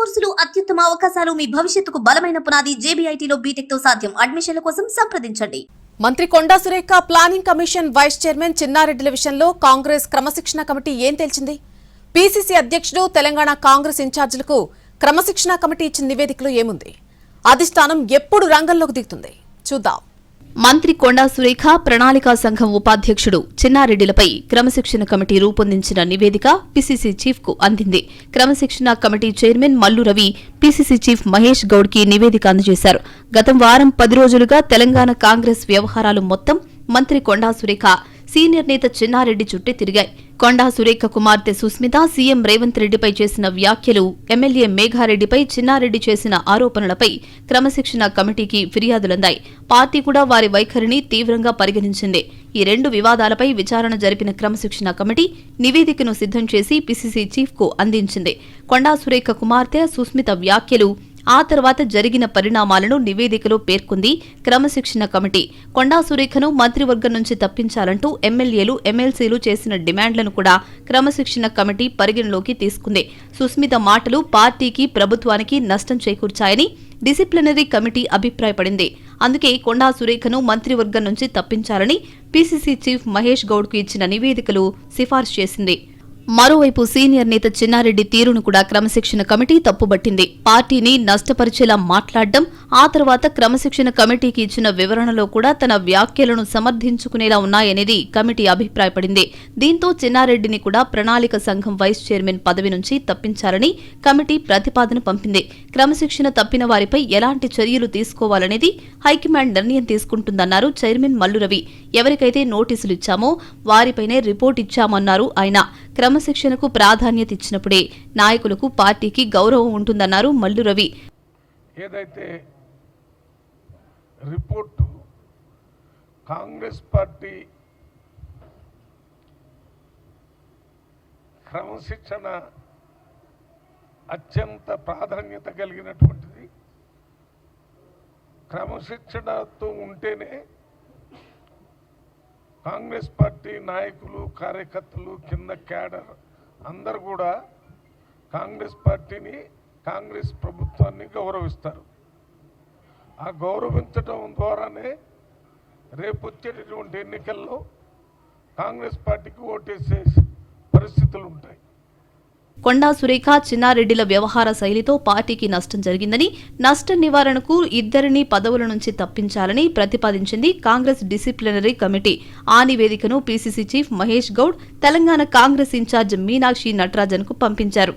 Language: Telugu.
కోర్సులు అత్యుత్తమ అవకాశాలు మీ భవిష్యత్తుకు బలమైన పునాది జేబీఐటీలో బీటెక్ తో సాధ్యం. అడ్మిషన్ల కోసం సంప్రదించండి. మంత్రి Konda Surekha planning commission vice chairman చిన్నారెడ్డిల విషయంలో కాంగ్రెస్ క్రమశిక్షణ కమిటీ ఏం తేల్చింది? పీసీసీ అధ్యక్షుడు తెలంగాణ కాంగ్రెస్ ఇన్ఛార్జీలకు క్రమశిక్షణ కమిటీ ఇచ్చిన నివేదికలో ఏముంది? అధిష్టానం ఎప్పుడు రంగంలోకి దిగుతుంది? చూద్దాం. మంత్రి కొండా సురేఖ ప్రణాళికా సంఘం ఉపాధ్యక్షుడు చిన్నారెడ్డిలపై క్రమశిక్షణ కమిటీ రూపొందించిన నివేదిక పీసీసీ చీఫ్ కు అందింది. క్రమశిక్షణ committee chairman Mallu Ravi PCC chief Mahesh Goud కి నివేదిక అందజేశారు. గత వారం 10 రోజులుగా తెలంగాణ కాంగ్రెస్ వ్యవహారాలు మొత్తం మంత్రి కొండా సురేఖ సీనియర్ నేత చిన్నారెడ్డి చుట్టే తిరిగాయి. కొండా సురేఖ కుమార్తె సుస్మిత సీఎం రేవంత్ రెడ్డిపై చేసిన వ్యాఖ్యలు, ఎమ్మెల్యే మేఘారెడ్డిపై చిన్నారెడ్డి చేసిన ఆరోపణలపై క్రమశిక్షణ కమిటీకి ఫిర్యాదులందాయి. పార్టీ కూడా వారి వైఖరిని తీవ్రంగా పరిగణించింది. ఈ 2 వివాదాలపై విచారణ జరిపిన క్రమశిక్షణ కమిటీ నివేదికను సిద్ధం చేసి పీసీసీ చీఫ్ కు అందించింది. కొండా సురేఖ కుమార్తె సుస్మిత వ్యాఖ్యలు, ఆ తర్వాత జరిగిన పరిణామాలను నివేదికలో పేర్కొంది క్రమశిక్షణ కమిటీ. కొండా సురేఖను మంత్రివర్గం నుంచి తప్పించాలంటూ ఎమ్మెల్యేలు, ఎమ్మెల్సీలు చేసిన డిమాండ్లను కూడా క్రమశిక్షణ కమిటీ పరిగణలోకి తీసుకుంది. సుస్మిత మాటలు పార్టీకి, ప్రభుత్వానికి నష్టం చేకూర్చాయని డిసిప్లినరీ కమిటీ అభిప్రాయపడింది. అందుకే కొండా సురేఖను మంత్రివర్గం నుంచి తప్పించాలని పీసీసీ చీఫ్ మహేష్ గౌడ్కు ఇచ్చిన నివేదికలు సిఫార్సు చేసింది. మరోవైపు సీనియర్ నేత చిన్నారెడ్డి తీరును కూడా క్రమశిక్షణ కమిటీ తప్పుబట్టింది. పార్టీని నష్టపరిచేలా మాట్లాడడం, ఆ తర్వాత క్రమశిక్షణ కమిటీకి ఇచ్చిన వివరణలో కూడా తన వ్యాఖ్యలను సమర్థించుకునేలా ఉన్నాయనేది కమిటీ అభిప్రాయపడింది. దీంతో చిన్నారెడ్డిని కూడా ప్రణాళిక సంఘం వైస్ చైర్మన్ పదవి నుంచి తప్పించాలని కమిటీ ప్రతిపాదన పంపింది. క్రమశిక్షణ తప్పిన వారిపై ఎలాంటి చర్యలు తీసుకోవాలనేది హైకమాండ్ నిర్ణయం తీసుకుంటుందన్నారు చైర్మన్ మల్లు రవి. ఎవరికైతే నోటీసులు ఇచ్చామో వారిపైనే రిపోర్ట్ ఇచ్చామన్నారు ఆయన. క్రమశిక్షణకు ప్రాధాన్యత ఇచ్చినప్పుడే నాయకులకు, పార్టీకి గౌరవం ఉంటుందన్నారు మల్లు రవి. ఏదైతే రిపోర్టు కాంగ్రెస్ పార్టీ క్రమశిక్షణ అత్యంత ప్రాధాన్యత కలిగినటువంటిది. క్రమశిక్షణతో ఉంటేనే కాంగ్రెస్ పార్టీ నాయకులు, కార్యకర్తలు, కింద క్యాడర్ అందరు కూడా కాంగ్రెస్ పార్టీని, కాంగ్రెస్ ప్రభుత్వాన్ని గౌరవిస్తారు. ఆ గౌరవించడం ద్వారానే రేపు వచ్చేటటువంటి ఎన్నికల్లో కాంగ్రెస్ పార్టీకి ఓటేసే పరిస్థితులు ఉంటాయి. కొండా సురేఖ, చిన్నారెడ్డిల వ్యవహార శైలితో పార్టీకి నష్టం జరిగిందని, నష్ట నివారణకు ఇద్దరిని పదవుల నుంచి తప్పించాలని ప్రతిపాదించింది కాంగ్రెస్ డిసిప్లినరీ కమిటీ. ఆ నివేదికను PCC chief Mahesh Goud Telangana Congress incharge Meenakshi Natarajan కు పంపించారు.